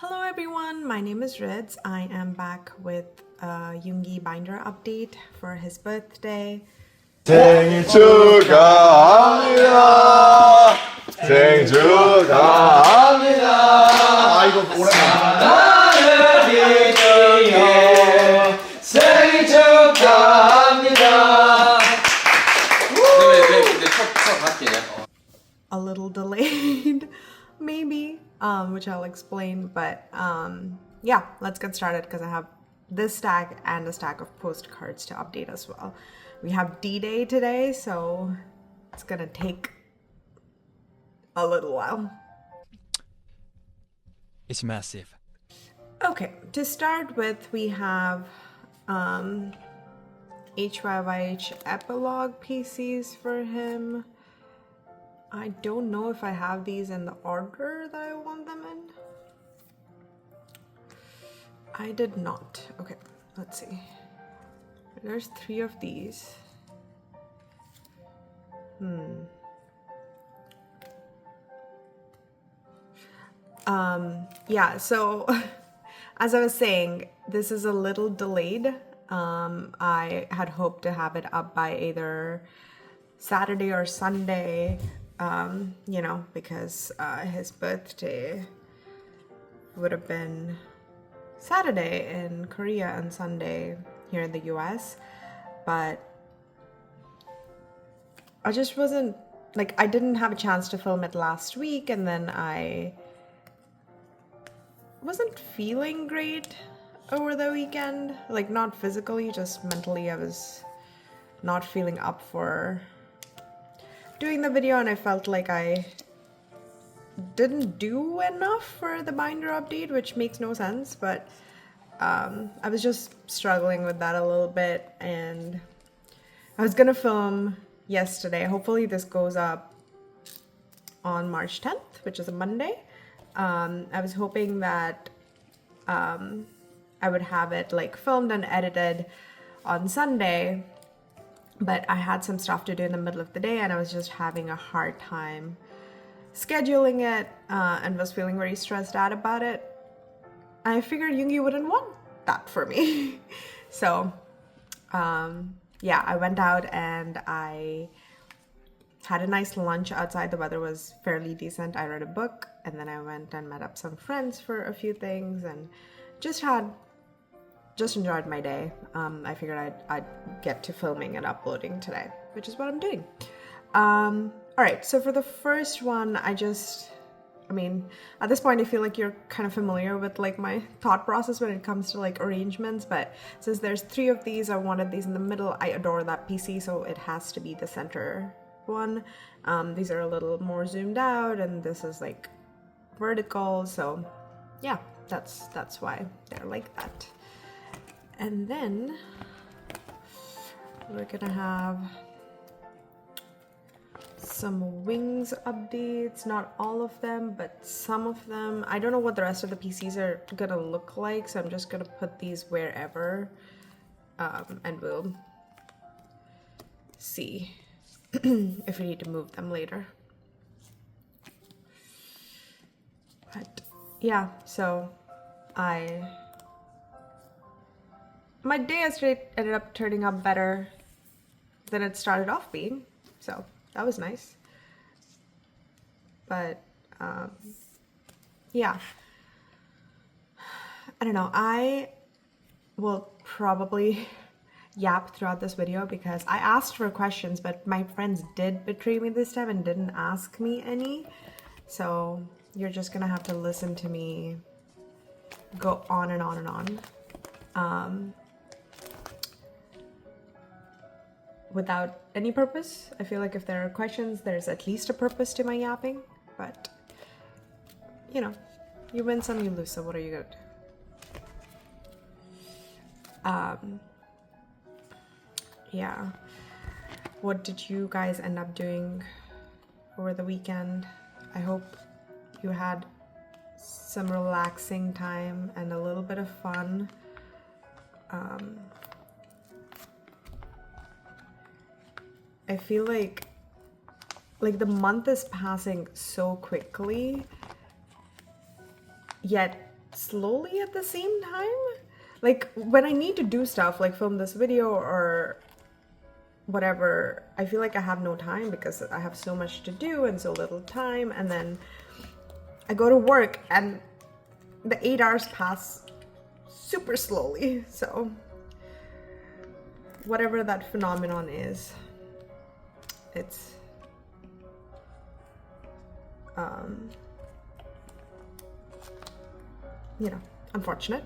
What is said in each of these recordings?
Hello everyone, my name is Rids. I am back with a Yoongi binder update for his birthday. 생일 축하합니다. 생일 축하합니다. 아 이거 오랜만에. 생일 축하합니다. A little delayed, maybe, which I'll explain, but yeah, let's get started because I have this stack and a stack of postcards to update as well. We have D-Day today, so it's gonna take a little while. It's massive. Okay, to start with, we have HYYH epilogue PCs for him. I don't know if I have these in the order that I want them in. I did not. Okay, let's see. There's 3 of these. Yeah, so as I was saying, this is a little delayed. I had hoped to have it up by either Saturday or Sunday, you know, because his birthday would have been Saturday in Korea and Sunday here in the US, but I just wasn't, like, I didn't have a chance to film it last week, and then I wasn't feeling great over the weekend, like not physically, just mentally. I was not feeling up for doing the video, and I felt like I didn't do enough for the binder update, which makes no sense, but I was just struggling with that a little bit, and I was gonna film yesterday. Hopefully this goes up on March 10th, which is a Monday. I was hoping that I would have it like filmed and edited on Sunday, but I had some stuff to do in the middle of the day, and I was just having a hard time scheduling it and was feeling very stressed out about it. I figured Yoongi wouldn't want that for me. So yeah, I went out and I had a nice lunch outside. The weather was fairly decent. I read a book, and then I went and met up some friends for a few things, and just enjoyed my day. I figured I'd get to filming and uploading today, which is what I'm doing. All right, so for the first one, I mean, at this point, I feel like you're kind of familiar with like my thought process when it comes to like arrangements, but since there's 3 of these, I wanted these in the middle. I adore that PC, so it has to be the center one. These are a little more zoomed out, and this is like vertical, so yeah, that's why they're like that. And then we're gonna have some wings updates, not all of them, but some of them. I don't know what the rest of the PCs are gonna look like, so I'm just gonna put these wherever, and we'll see if we need to move them later. But yeah, so my day yesterday ended up turning out better than it started off being, so that was nice. But yeah, I don't know, I will probably yap throughout this video because I asked for questions, but my friends did betray me this time and didn't ask me any, so you're just gonna have to listen to me go on and on and on without any purpose. I feel like if there are questions, there's at least a purpose to my yapping, but you know, you win some, you lose some. What are you gonna do? Yeah, what did you guys end up doing over the weekend? I hope you had some relaxing time and a little bit of fun. I feel like the month is passing so quickly, yet slowly at the same time. Like when I need to do stuff like film this video or whatever, I feel like I have no time because I have so much to do and so little time, and then I go to work and the 8 hours pass super slowly. So whatever that phenomenon is, it's you know, unfortunate.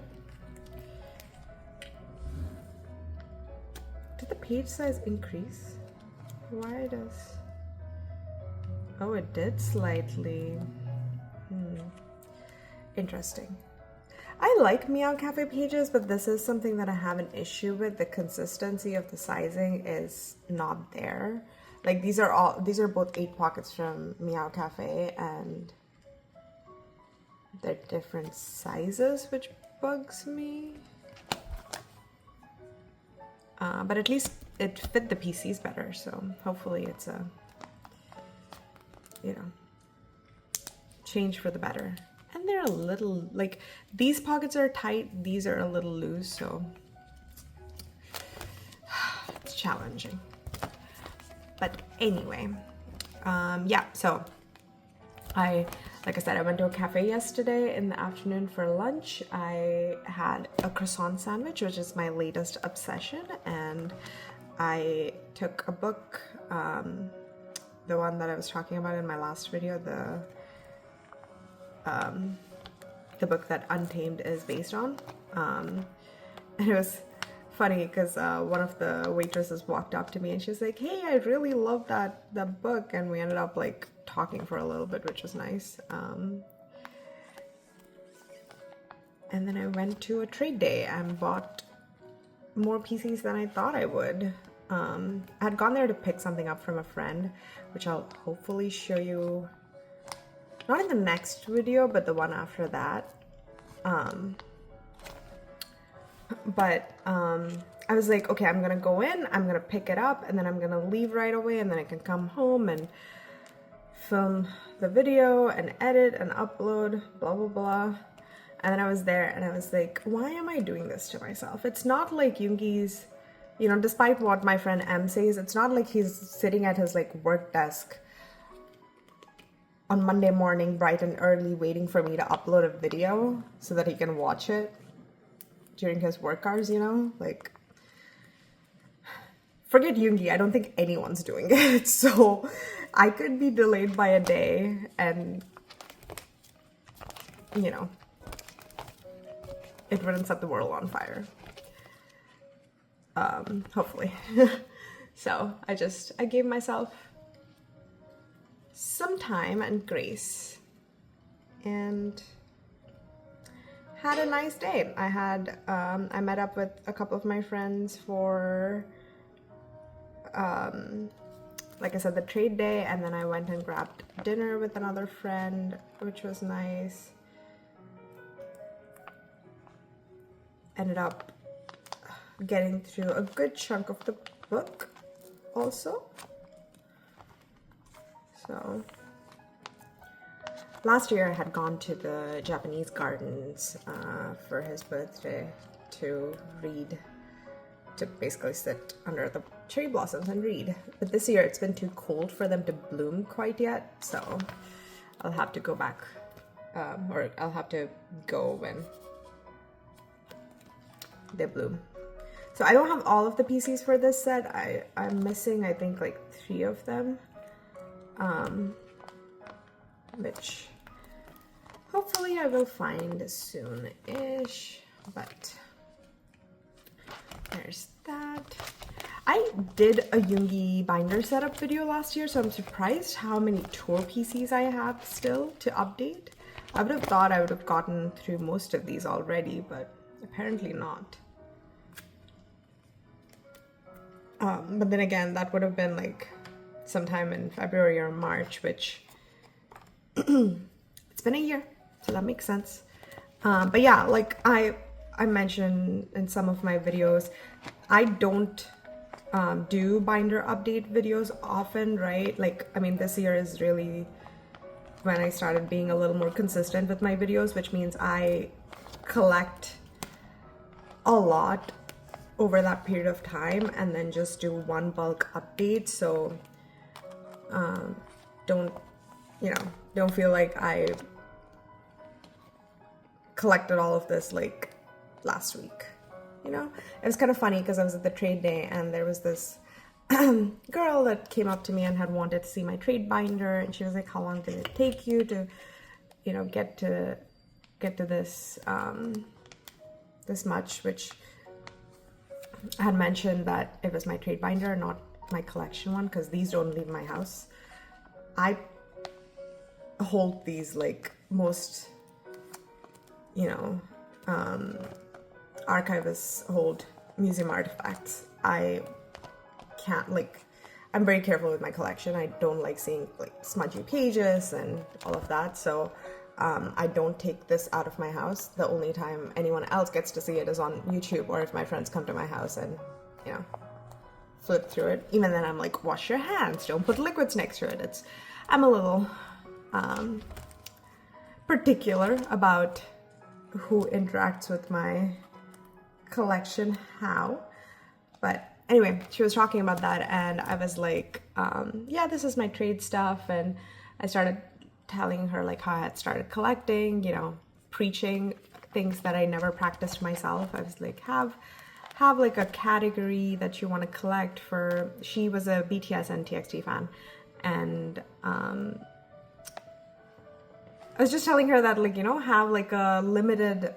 Did the page size increase? Why does... Oh, it did slightly. Interesting. I like Meow Cafe pages, but this is something that I have an issue with. The consistency of the sizing is not there. Like these are both 8 pockets from Meow Cafe, and they're different sizes, which bugs me. But at least it fit the PCs better, so hopefully it's a, you know, change for the better. And they're a little, like, these pockets are tight, these are a little loose, so it's challenging. But anyway, yeah, so like I said, I went to a cafe yesterday in the afternoon for lunch. I had a croissant sandwich, which is my latest obsession, and I took a book, the one that I was talking about in my last video, the book that Untamed is based on. And it was funny because one of the waitresses walked up to me and she was like, "Hey, I really love that book," and we ended up like talking for a little bit, which was nice. And then I went to a trade day and bought more PCs than I thought I would. I had gone there to pick something up from a friend, which I'll hopefully show you, not in the next video, but the one after that. I was like, okay, I'm gonna go in, I'm gonna pick it up, and then I'm gonna leave right away, and then I can come home and film the video and edit and upload, blah blah blah. And then I was there and I was like, why am I doing this to myself? It's not like Yoongi's, you know, despite what my friend M says, it's not like he's sitting at his like work desk on Monday morning bright and early waiting for me to upload a video so that he can watch it during his work hours, you know? Like, forget Yoongi, I don't think anyone's doing it. So I could be delayed by a day and, you know, it wouldn't set the world on fire. Hopefully. So I gave myself some time and grace and had a nice day. I met up with a couple of my friends for like I said, the trade day, and then I went and grabbed dinner with another friend, which was nice. Ended up getting through a good chunk of the book also. So last year I had gone to the Japanese gardens for his birthday to read, to basically sit under the cherry blossoms and read. But this year it's been too cold for them to bloom quite yet, so I'll have to go back, or I'll have to go when they bloom. So I don't have all of the PCs for this set. I'm missing, I think, like 3 of them, which hopefully I will find soon-ish, but there's that. I did a Yoongi binder setup video last year, so I'm surprised how many tour PCs I have still to update. I would have thought I would have gotten through most of these already, but apparently not. But then again, that would have been like sometime in February or March, which it's been a year, so that makes sense. But yeah, like I mentioned in some of my videos, I don't do binder update videos often, right? Like, I mean, this year is really when I started being a little more consistent with my videos, which means I collect a lot over that period of time and then just do one bulk update. So don't feel like I collected all of this like last week. You know, it was kind of funny because I was at the trade day and there was this girl that came up to me and had wanted to see my trade binder, and she was like, how long did it take you to, you know, get to this this much, which I had mentioned that it was my trade binder, not my collection one, because these don't leave my house. I hold these like most, you know, archivists hold museum artifacts. I can't, like, I'm very careful with my collection. I don't like seeing like smudgy pages and all of that, so I don't take this out of my house. The only time anyone else gets to see it is on YouTube, or if my friends come to my house and, you know, flip through it. Even then I'm like, wash your hands, don't put liquids next to it. I'm a little particular about who interacts with my collection how. But anyway, she was talking about that and I was like, yeah, this is my trade stuff. And I started telling her like how I had started collecting, you know, preaching things that I never practiced myself. I was like, have like a category that you want to collect for. She was a BTS and TXT fan, and I was just telling her that, like, you know, have like a limited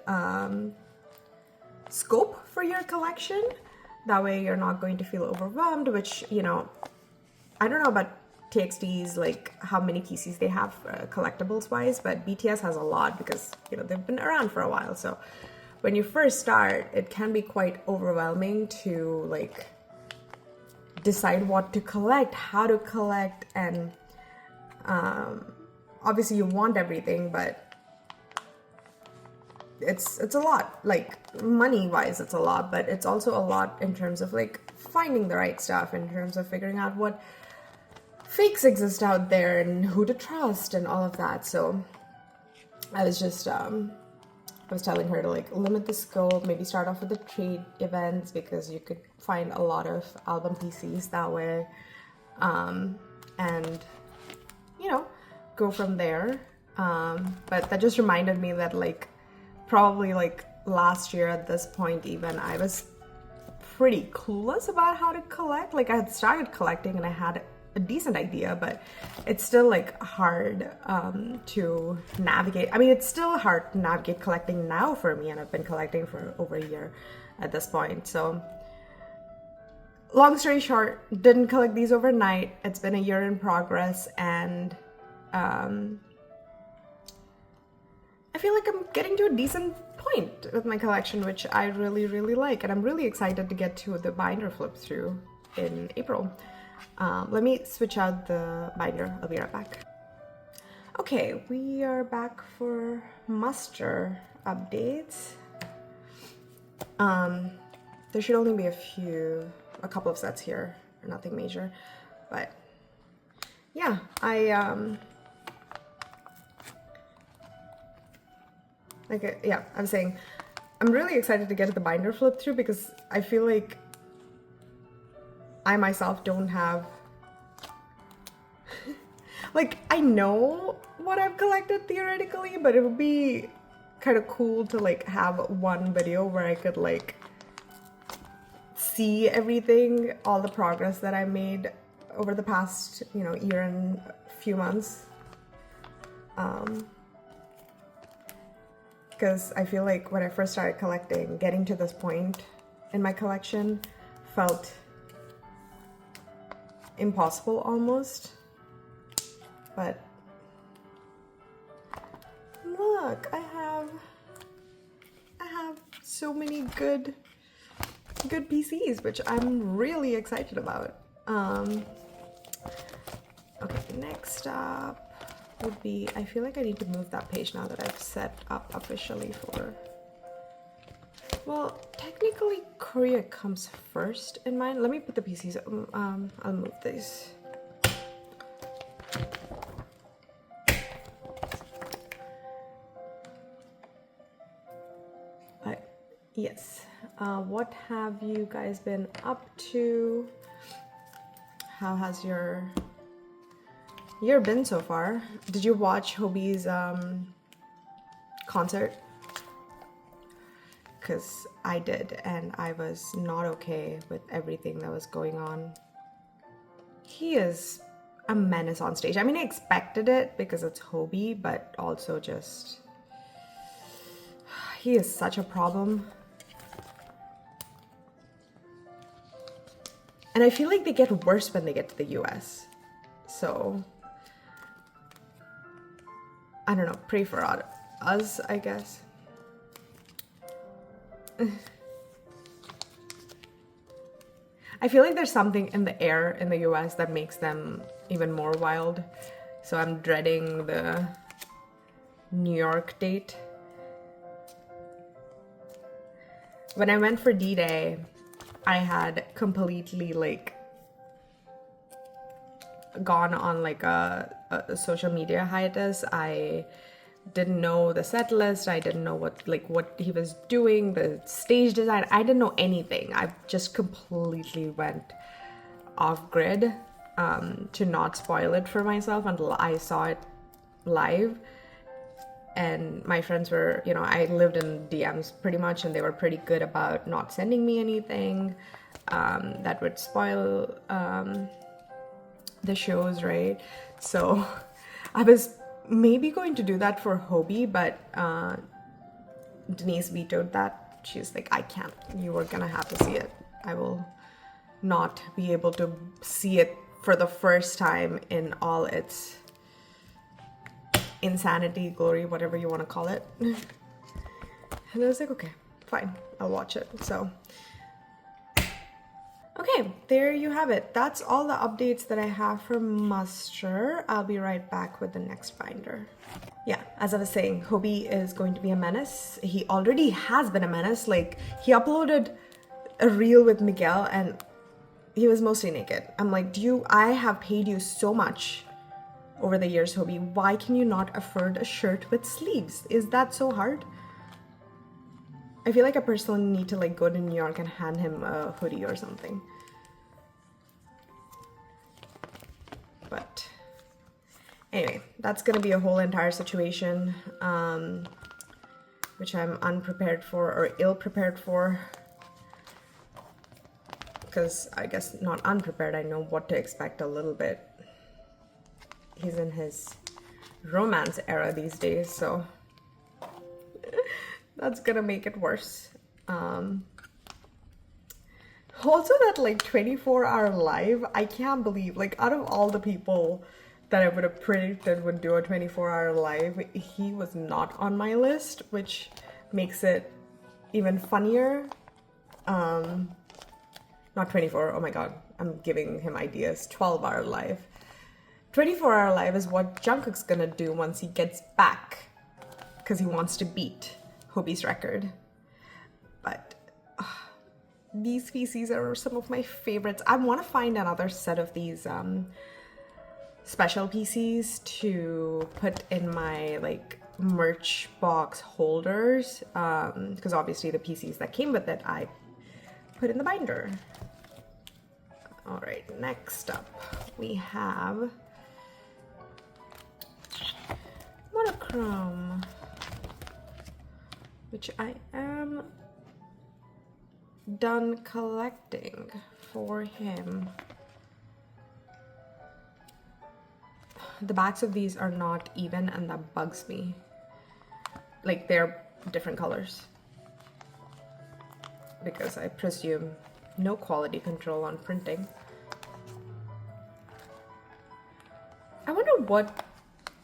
scope for your collection. That way you're not going to feel overwhelmed, which, you know, I don't know about TXTs, like how many PCs they have collectibles wise, but BTS has a lot because, you know, they've been around for a while. So when you first start, it can be quite overwhelming to like decide what to collect, how to collect, and obviously you want everything, but it's a lot, like money wise it's a lot, but it's also a lot in terms of like finding the right stuff, in terms of figuring out what fakes exist out there and who to trust and all of that. So I was just I was telling her to like limit the scope, maybe start off with the trade events because you could find a lot of album PCs that way, and you know, go from there. But that just reminded me that like probably like last year at this point even I was pretty clueless about how to collect. Like I had started collecting and I had a decent idea, but it's still like hard to navigate. I mean, it's still hard to navigate collecting now for me, and I've been collecting for over a year at this point. So long story short, didn't collect these overnight. It's been a year in progress, and I feel like I'm getting to a decent point with my collection, which I really, really like, and I'm really excited to get to the binder flip through in April. Let me switch out the binder. I'll be right back. Okay, we are back for muster updates. There should only be a couple of sets here, nothing major, but yeah, I was saying I'm really excited to get to the binder flip through because I feel like I myself don't have like, I know what I've collected theoretically, but it would be kind of cool to like have one video where I could like see everything, all the progress that I made over the past, you know, year and few months. Because I feel like when I first started collecting, getting to this point in my collection felt impossible almost. But look, I have so many good PCs, which I'm really excited about. Okay, next up would be, I feel like I need to move that page now that I've set up officially for, well, technically Korea comes first in mind. Let me put the PCs, I'll move these. Yes. What have you guys been up to? How has your year been so far? Did you watch Hobie's concert? Because I did, and I was not okay with everything that was going on. He is a menace on stage. I mean, I expected it because it's Hobie, but also just... he is such a problem. And I feel like they get worse when they get to the US. So... I don't know, pray for us, I guess. I feel like there's something in the air in the US that makes them even more wild. So I'm dreading the New York date. When I went for D-Day, I had completely like gone on like a social media hiatus. I didn't know the set list. I didn't know what he was doing, the stage design. I didn't know anything. I just completely went off grid to not spoil it for myself until I saw it live. And my friends were, you know, I lived in DMs pretty much, and they were pretty good about not sending me anything that would spoil the shows, right? So I was maybe going to do that for Hobie, but Denise vetoed that. She's like, I can't. You are gonna have to see it. I will not be able to see it for the first time in all its insanity, glory, whatever you want to call it. And I was like, okay, fine, I'll watch it. So okay, there you have it. That's all the updates that I have for Muster. I'll be right back with the next binder. Yeah, as I was saying, Hobie is going to be a menace. He already has been a menace. Like, he uploaded a reel with Miguel and he was mostly naked. I'm like, I have paid you so much over the years, Hobie. Why can you not afford a shirt with sleeves? Is that so hard? I feel like I personally need to like go to New York and hand him a hoodie or something. But anyway, that's gonna be a whole entire situation, which I'm unprepared for or ill-prepared for. Because I guess not unprepared, I know what to expect a little bit. He's in his romance era these days, so that's gonna make it worse. Also that like 24-hour live, I can't believe, like out of all the people that I would have predicted would do a 24-hour live, he was not on my list, which makes it even funnier. Not 24, oh my god, I'm giving him ideas. 12-hour live. 24-hour live is what Jungkook's gonna do once he gets back, because he wants to beat Hobie's record. But these PCs are some of my favorites. I want to find another set of these special PCs to put in my like merch box holders, because obviously the PCs that came with it I put in the binder. All right, next up we have monochrome, which I am done collecting for him. The backs of these are not even, and that bugs me. Like, they're different colors, because I presume no quality control on printing. I wonder what,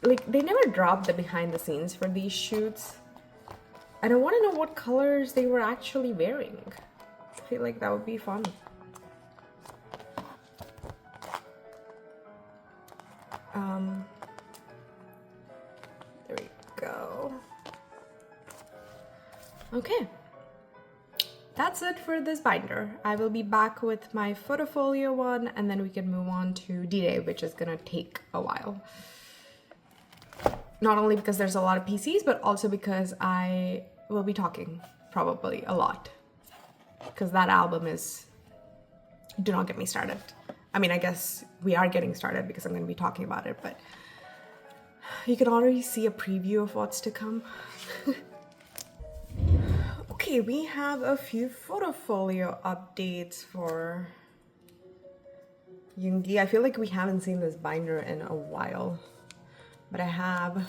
like, they never dropped the behind the scenes for these shoots, and I want to know what colors they were actually wearing. I feel like that would be fun. There we go. Okay. That's it for this binder. I will be back with my Photofolio one, and then we can move on to D-Day, which is gonna take a while. Not only because there's a lot of PCs, but also because I will be talking probably a lot, because that album is, do not get me started. I mean, I guess we are getting started because I'm going to be talking about it, but you can already see a preview of what's to come. Okay, we have a few Photofolio updates for Yoongi. I feel like we haven't seen this binder in a while, but I have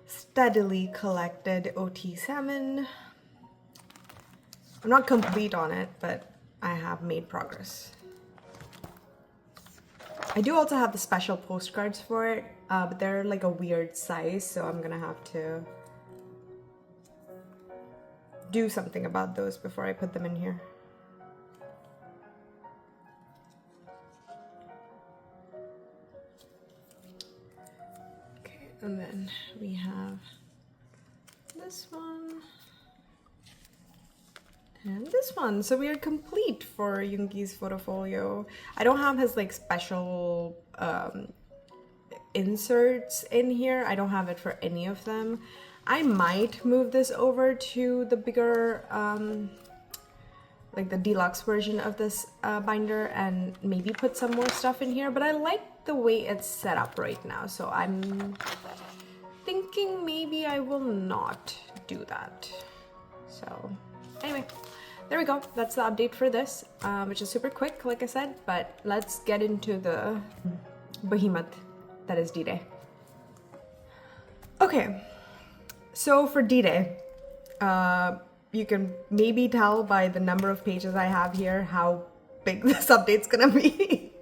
steadily collected OT7. I'm not complete on it, but I have made progress. I do also have the special postcards for it, but they're like a weird size, so I'm gonna have to do something about those before I put them in here. Okay, and then we have this one and this one. So we are complete for Yoongi's Photofolio. I don't have his like special inserts in here. I don't have it for any of them. I might move this over to the bigger, like the deluxe version of this binder and maybe put some more stuff in here, but I like the way it's set up right now, so I'm thinking maybe I will not do that. So anyway, there we go. That's the update for this, which is super quick, like I said, but let's get into the behemoth that is D-Day. Okay. So for D-Day, you can maybe tell by the number of pages I have here how big this update's gonna be.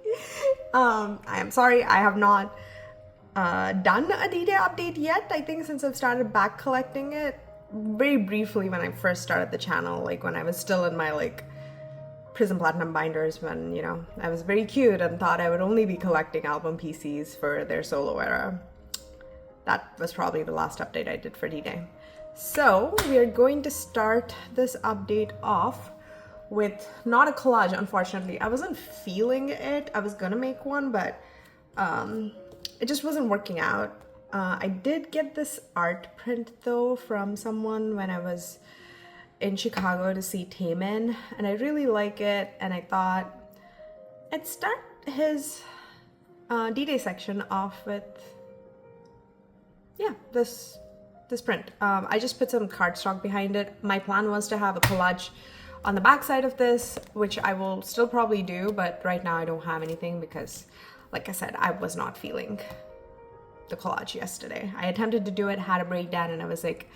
I am sorry, I have not done a D-Day update yet. I think since I've started back collecting it, very briefly when I first started the channel, like when I was still in my like Prism Platinum binders, when, you know, I was very cute and thought I would only be collecting album PCs for their solo era. That was probably the last update I did for D-Day. So we are going to start this update off with not a collage, unfortunately. I wasn't feeling it. I was gonna make one, but it just wasn't working out. I did get this art print though from someone when I was in Chicago to see Taemin, and I really like it, and I thought I'd start his D-Day section off with, yeah, this print. I just put some cardstock behind it. My plan was to have a collage on the back side of this, which I will still probably do, but right now I don't have anything because, like I said, I was not feeling the collage yesterday. I attempted to do it, had a breakdown, and I was like,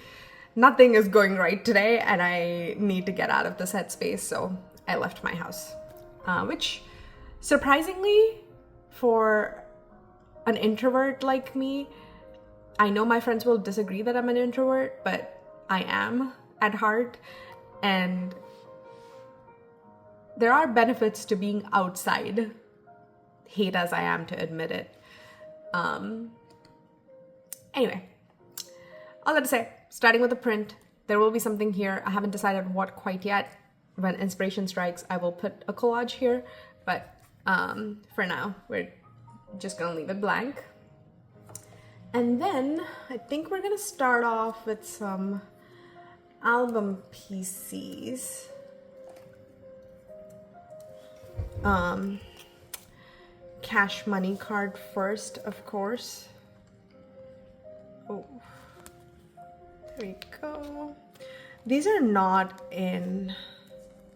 nothing is going right today and I need to get out of this headspace, so I left my house. Which, surprisingly, for an introvert like me, I know my friends will disagree that I'm an introvert, but I am at heart, and there are benefits to being outside, hate as I am to admit it. Anyway, all that to say, starting with the print, there will be something here. I haven't decided what quite yet. When inspiration strikes, I will put a collage here, but for now, we're just gonna leave it blank. And then I think we're gonna start off with some album PCs. Cash Money card first, of course. Oh, there we go. These are not in,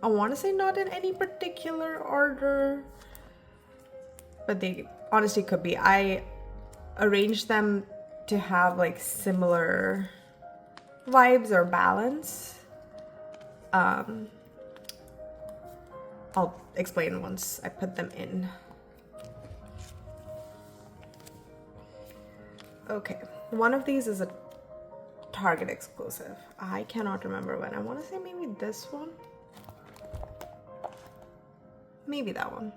I want to say not in any particular order, but they honestly could be. I arranged them to have like similar vibes or balance. I'll explain once I put them in. Okay, one of these is a Target exclusive. I cannot remember when. I want to say maybe this one. Maybe that one.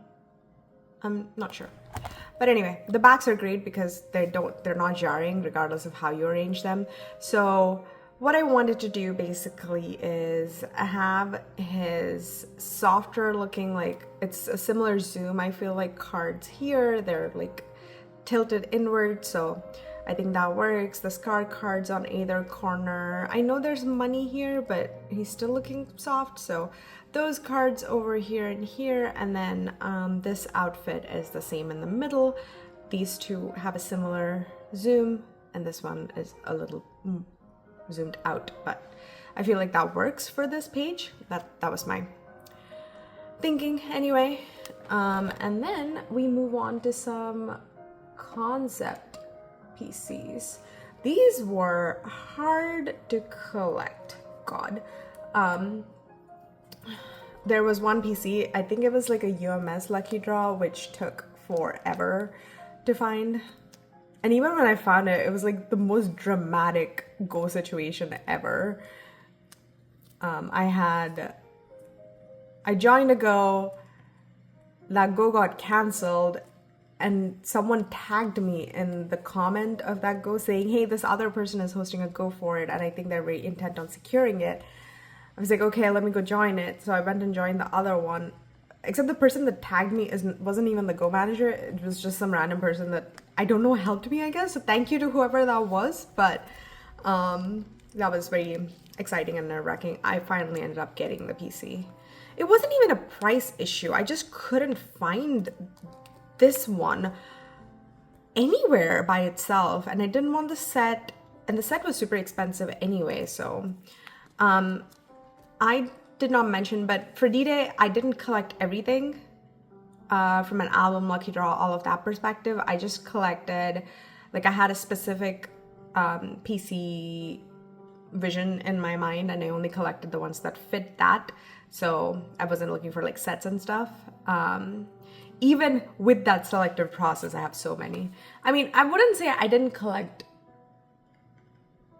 I'm not sure. But anyway, the backs are great because they're not jarring regardless of how you arrange them. So what I wanted to do basically is have his softer looking, like it's a similar zoom, I feel like, cards here. They're like tilted inward, so I think that works. The scar cards on either corner. I know there's money here, but he's still looking soft, so those cards over here and here, and then this outfit is the same in the middle. These two have a similar zoom, and this one is a little zoomed out, but I feel like that works for this page. That was my thinking anyway. And then we move on to some concept PCs. These were hard to collect. God. There was one PC, I think it was like a UMS lucky draw, which took forever to find. And even when I found it, it was like the most dramatic go situation ever. I joined a go, that go got cancelled, and someone tagged me in the comment of that go saying, hey, this other person is hosting a go for it, and I think they're very intent on securing it. I was like, okay, let me go join it. So I went and joined the other one. Except the person that tagged me wasn't even the Go manager. It was just some random person that I don't know helped me, I guess. So thank you to whoever that was. But that was very exciting and nerve-wracking. I finally ended up getting the PC. It wasn't even a price issue. I just couldn't find this one anywhere by itself. And I didn't want the set. And the set was super expensive anyway. So I did not mention, but for D-Day, I didn't collect everything from an album, lucky draw, all of that perspective. I just collected, like I had a specific PC vision in my mind, and I only collected the ones that fit that. So I wasn't looking for like sets and stuff. Even with that selective process, I have so many. I mean, I wouldn't say I didn't collect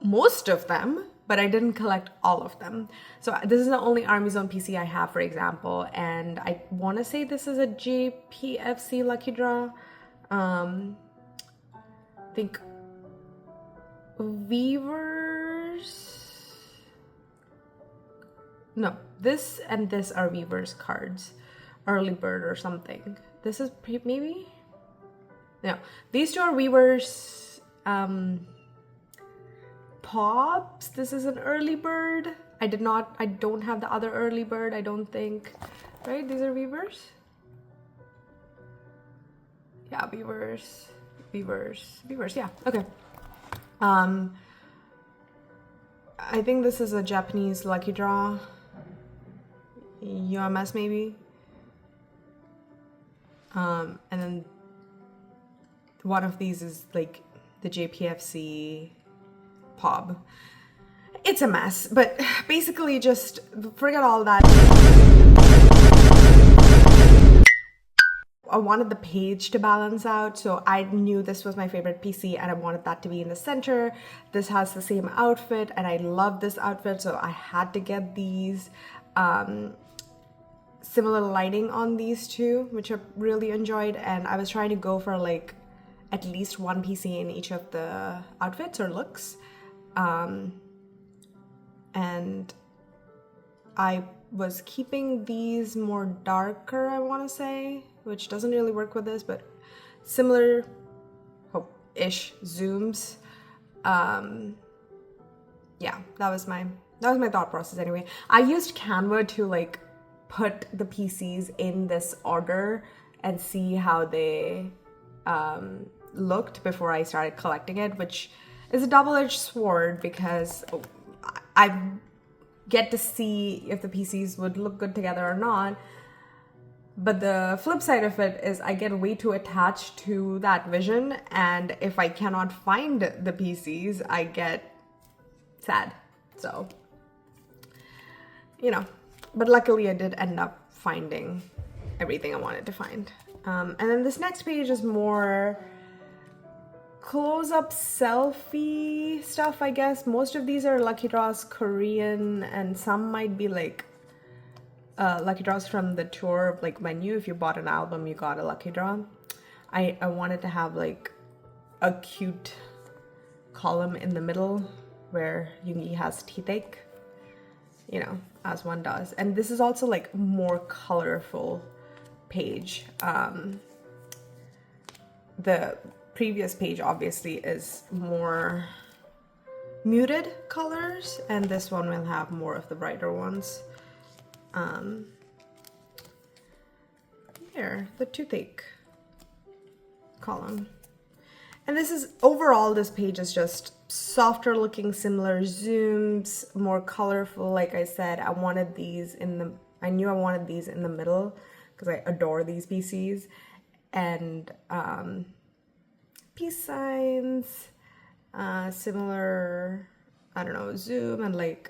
most of them, but I didn't collect all of them. So this is the only Army Zone PC I have, for example, and I want to say this is a JPFC lucky draw. I think Weavers. No, this and this are Weavers cards, early bird or something. This is maybe. No, these two are Weavers. Pops. This is an early bird. I don't have the other early bird, I don't think. Right? These are Weavers? Yeah, Weavers, yeah, okay. I think this is a Japanese lucky draw. UMS maybe. And then one of these is like the JPFC Pob. It's a mess, but basically just forget all that. I wanted the page to balance out, so I knew this was my favorite PC and I wanted that to be in the center. This has the same outfit and I love this outfit, so I had to get these. Similar lighting on these two, which I really enjoyed, and I was trying to go for like at least one PC in each of the outfits or looks. And I was keeping these more darker, I want to say, which doesn't really work with this, but similar-ish zooms. Yeah, that was my thought process anyway. I used Canva to like put the PCs in this order and see how they looked before I started collecting it, which is a double-edged sword because I get to see if the PCs would look good together or not. But the flip side of it is I get way too attached to that vision, and if I cannot find the PCs, I get sad. So, you know, but luckily I did end up finding everything I wanted to find. And then this next page is more close-up selfie stuff, I guess. Most of these are lucky draws Korean, and some might be like lucky draws from the tour, like when if you bought an album, you got a lucky draw. I wanted to have like a cute column in the middle where Yoongi has teeth ache, you know, as one does. And this is also like more colorful page. The previous page obviously is more muted colors, and this one will have more of the brighter ones. Here, the toothache column. And this is, overall, this page is just softer looking, similar zooms, more colorful. Like I said, I wanted these in the, I knew I wanted these in the middle because I adore these PCs. And peace signs, similar, I don't know, zoom and like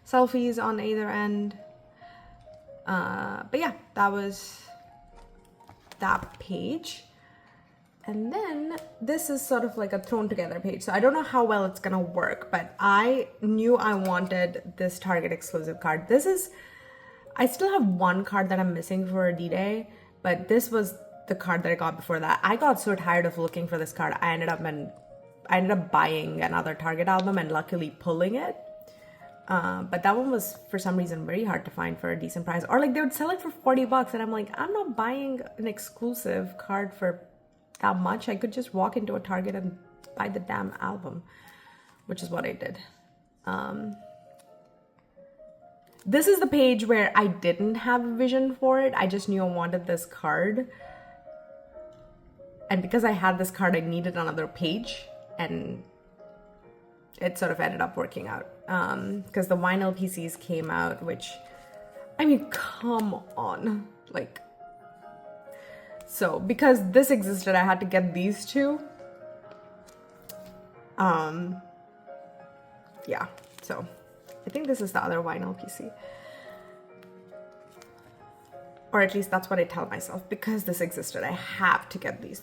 selfies on either end. But yeah, that was that page. And then this is sort of like a thrown together page. So I don't know how well it's gonna work, but I knew I wanted this Target exclusive card. This is, I still have one card that I'm missing for a D-Day, but this was the card that I got before that. I got so tired of looking for this card. I ended up buying another Target album and luckily pulling it. But that one was for some reason very hard to find for a decent price, or like they would sell it for 40 bucks and I'm like, I'm not buying an exclusive card for that much. I could just walk into a Target and buy the damn album, which is what I did. This is the page where I didn't have a vision for it. I just knew I wanted this card. And because I had this card, I needed another page, and it sort of ended up working out. Because the vinyl PCs came out, which, I mean, come on. Like, so because this existed, I had to get these two. Yeah, so I think this is the other vinyl PC. Or at least that's what I tell myself. Because this existed, I have to get these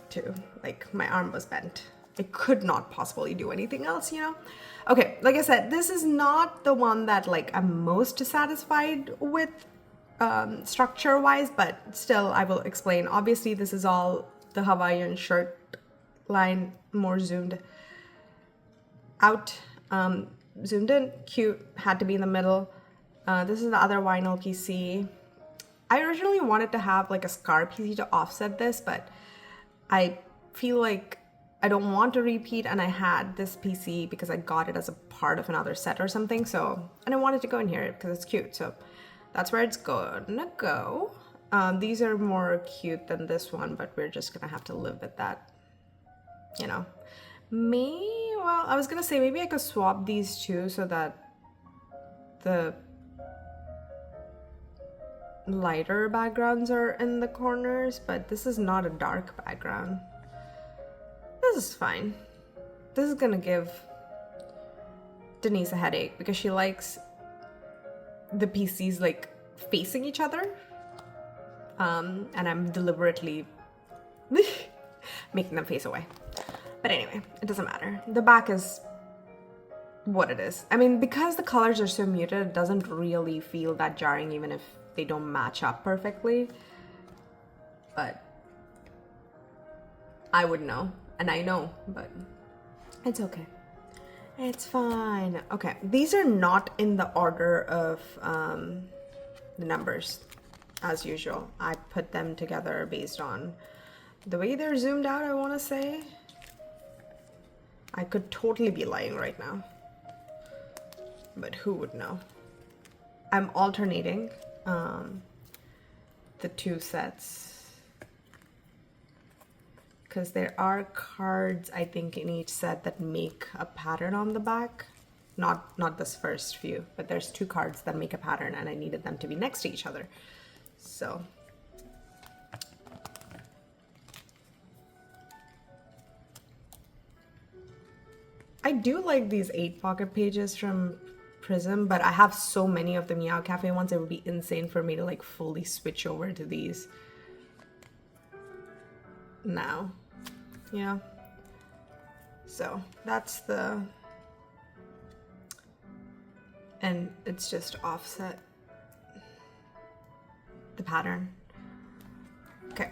two. Like, my arm was bent. I could not possibly do anything else, you know? Okay, like I said, this is not the one that like I'm most satisfied with structure-wise, but still I will explain. Obviously, this is all the Hawaiian shirt line, more zoomed out, zoomed in, cute, had to be in the middle. This is the other vinyl PC. I originally wanted to have like a scar PC to offset this, but I feel like I don't want to repeat, and I had this PC because I got it as a part of another set or something, so, and I wanted to go in here because it's cute, so that's where it's gonna go. These are more cute than this one, but we're just gonna have to live with that, you know. Well, I was gonna say maybe I could swap these two so that the lighter backgrounds are in the corners, but this is not a dark background. This is fine. This is gonna give Denise a headache because she likes the PCs like facing each other. And I'm deliberately making them face away. But anyway, it doesn't matter. The back is what it is. I mean, because the colors are so muted, it doesn't really feel that jarring even if they don't match up perfectly. But I would know. And I know, but it's okay. It's fine. Okay, these are not in the order of the numbers, as usual. I put them together based on the way they're zoomed out, I want to say. I could totally be lying right now, but who would know? I'm alternating the two sets, because there are cards, I think, in each set that make a pattern on the back. Not this first few, but there's two cards that make a pattern, and I needed them to be next to each other. So I do like these 8 pocket pages from Prism, but I have so many of the Meow Cafe ones, it would be insane for me to like fully switch over to these now, you know? So that's the, and it's just offset the pattern. Okay.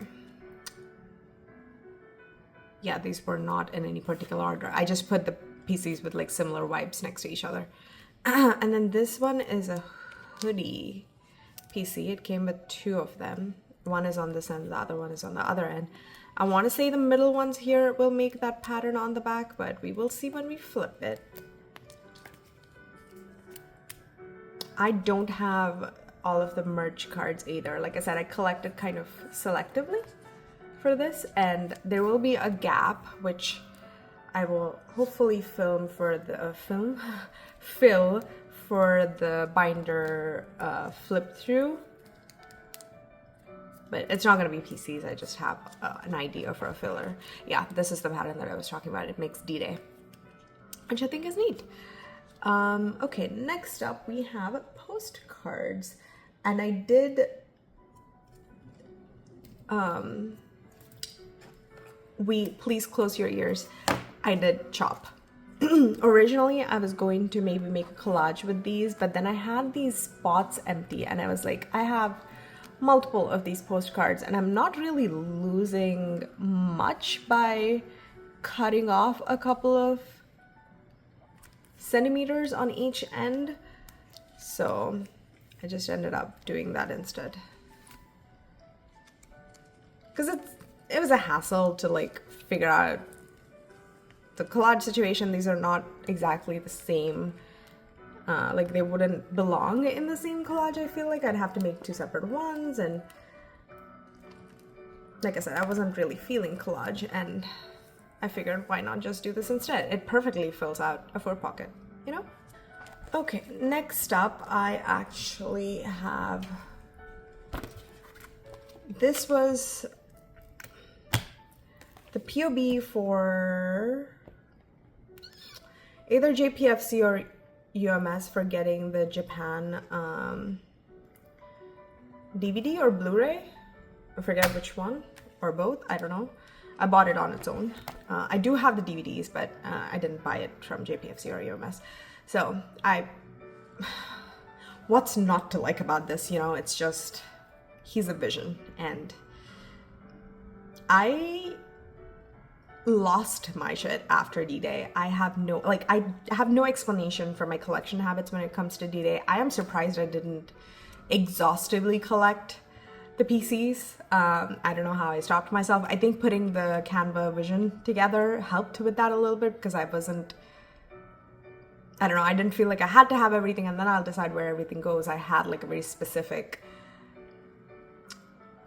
Yeah, these were not in any particular order. I just put the PCs with like similar vibes next to each other. And then this one is a hoodie PC. It came with 2 of them. One is on this end, the other one is on the other end. I want to say the middle ones here will make that pattern on the back, but we will see when we flip it. I don't have all of the merch cards either. Like I said, I collected kind of selectively for this, and there will be a gap, which I will hopefully film for the fill for the binder flip through. But it's not going to be PCs, I just have an idea for a filler. Yeah, this is the pattern that I was talking about. It makes D-Day, which I think is neat. Okay, next up we have postcards. And I did, please close your ears. I did chop. Originally, I was going to maybe make a collage with these, but then I had these spots empty and I was like, I have multiple of these postcards and I'm not really losing much by cutting off a couple of centimeters on each end. So I just ended up doing that instead. Because it was a hassle to like figure out the collage situation. These are not exactly the same. Like they wouldn't belong in the same collage. I feel like I'd have to make two separate ones, and like I said, I wasn't really feeling collage, and I figured why not just do this instead. It perfectly fills out a 4 pocket, you know? Okay, next up I actually have, this was the POB for either JPFC or UMS for getting the Japan DVD or Blu-ray. I forget which one, or both, I don't know. I bought it on its own. I do have the DVDs, but I didn't buy it from JPFC or UMS. So what's not to like about this, you know? It's just, he's a vision, and I lost my shit after D-Day. I have no explanation for my collection habits when it comes to D-Day. I am surprised I didn't exhaustively collect the PCs. I don't know how I stopped myself. I think putting the Canva vision together helped with that a little bit, because I don't know, I didn't feel like I had to have everything and then I'll decide where everything goes. I had like a very specific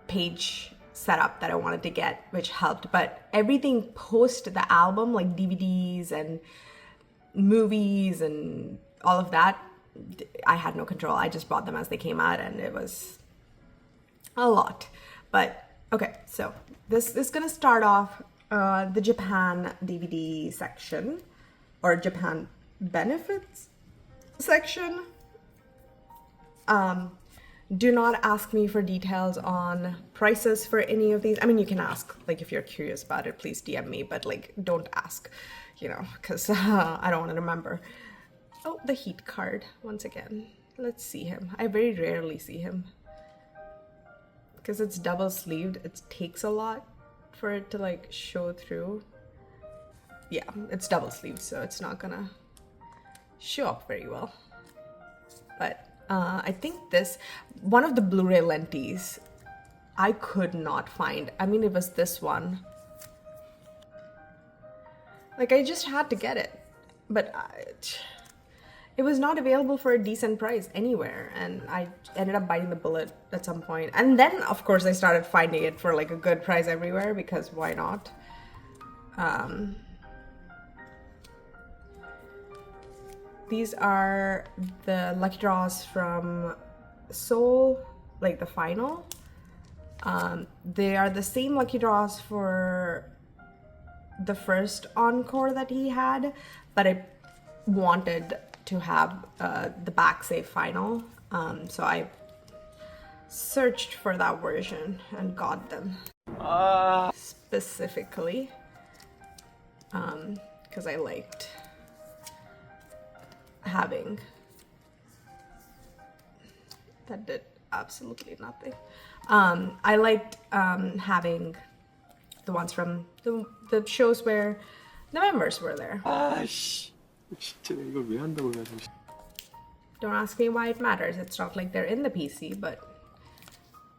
page setup that I wanted to get, which helped. But everything post the album, like DVDs and movies and all of that, I had no control. I just bought them as they came out, and it was a lot. But okay, so this is gonna start off the Japan DVD section, or Japan benefits section. Do not ask me for details on prices for any of these. I mean, you can ask, like, if you're curious about it, please DM me, but like, don't ask, you know, because I don't want to remember. Oh, the heat card once again. Let's see him. I very rarely see him because it's double sleeved. It takes a lot for it to like show through. Yeah, it's double sleeved, so it's not gonna show up very well. But I think one of the Blu-ray lenties I could not find. I mean, it was this one. Like, I just had to get it, but it was not available for a decent price anywhere, and I ended up biting the bullet at some point. And then, of course, I started finding it for like a good price everywhere, because why not? These are the lucky draws from Seoul, like the final. They are the same lucky draws for the first encore that he had, but I wanted to have the back say final. So I searched for that version and got them. Specifically, because I liked having, that did absolutely nothing. I liked having the ones from the shows where the members were there. 진짜 이걸 왜 한다고 해가지고. Don't ask me why it matters. It's not like they're in the PC, but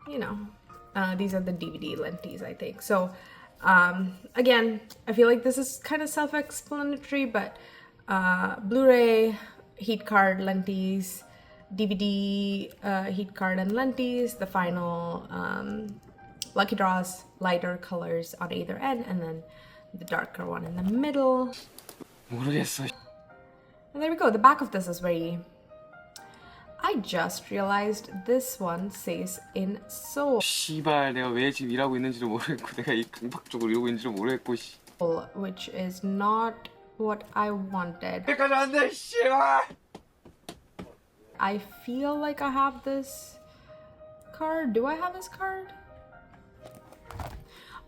you know, these are the DVD lenties, I think. So Again, I feel like this is kind of self-explanatory, but Blu-ray, heat card, lenses, DVD, heat card and lenses, the final lucky draws, lighter colors on either end, and then the darker one in the middle. 모르겠어. And there we go. The back of this is very... I just realized this one says in Seoul, 씨발 내가 왜 지금 일하고 있는지도 모르겠고 내가 이 강박적으로 이러고 있는지도 모르겠고 씨. which is not what I wanted. 여기까지 안 돼, 씨발. I feel like I have this card. Do I have this card?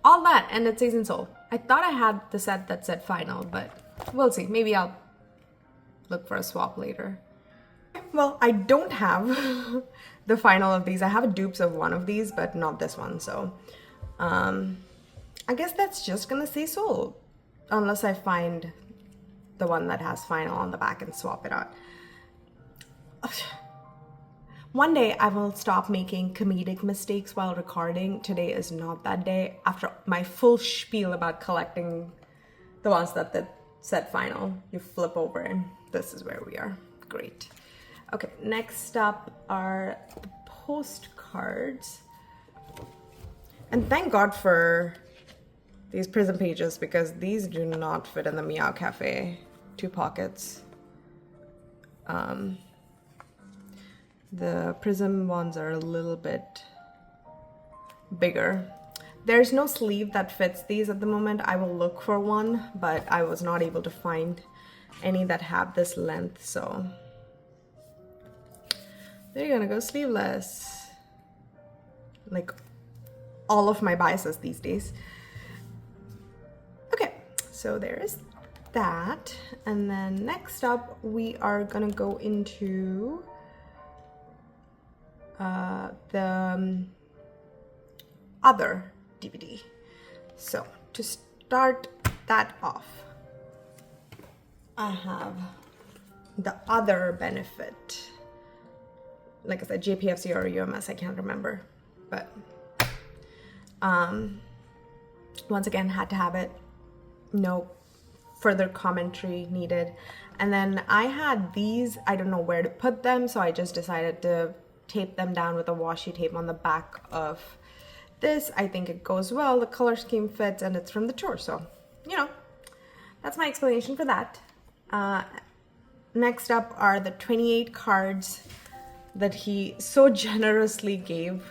All that, and it says in Seoul. I thought I had the set that said final, but we'll see. Maybe I'll look for a swap later. Well, I don't have the final of these. I have dupes of one of these, but not this one. So I guess that's just gonna say sold, unless I find the one that has final on the back and swap it out. One day I will stop making comedic mistakes while recording. Today is not that day. After my full spiel about collecting the ones that said final, you flip over and this is where we are. Great. Okay, next up are the postcards. And thank God for these prism pages, because these do not fit in the Meow Cafe 2 pockets. The prism ones are a little bit bigger. There's no sleeve that fits these at the moment. I will look for one, but I was not able to find any that have this length, so they're gonna go sleeveless. Like all of my biases these days. Okay, so there is that. And then next up, we are gonna go into the other DVD. So to start that off, I have the other benefit. Like I said, JPFC or UMS, I can't remember. But once again, had to have it. No further commentary needed. And then I had these, I don't know where to put them, so I just decided to tape them down with a washi tape on the back of this. I think it goes well, the color scheme fits, and it's from the tour, so you know, that's my explanation for that. Next up are the 28 cards that he so generously gave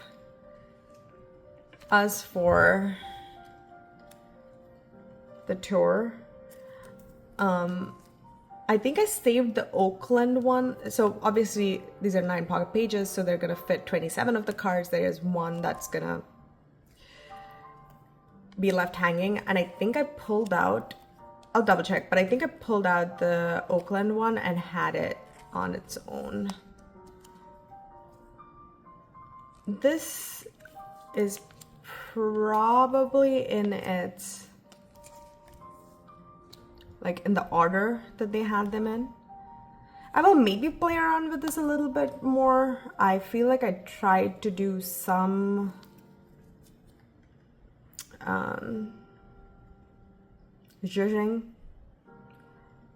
us for the tour. I think I saved the Oakland one. So obviously these are 9 pocket pages, so they're gonna fit 27 of the cards. There is one that's gonna be left hanging, and I think I pulled out, I'll double check, but I think I pulled out the Oakland one and had it on its own. This is probably in its, like in the order that they had them in. I will maybe play around with this a little bit more. I feel like I tried to do some zhuzhing,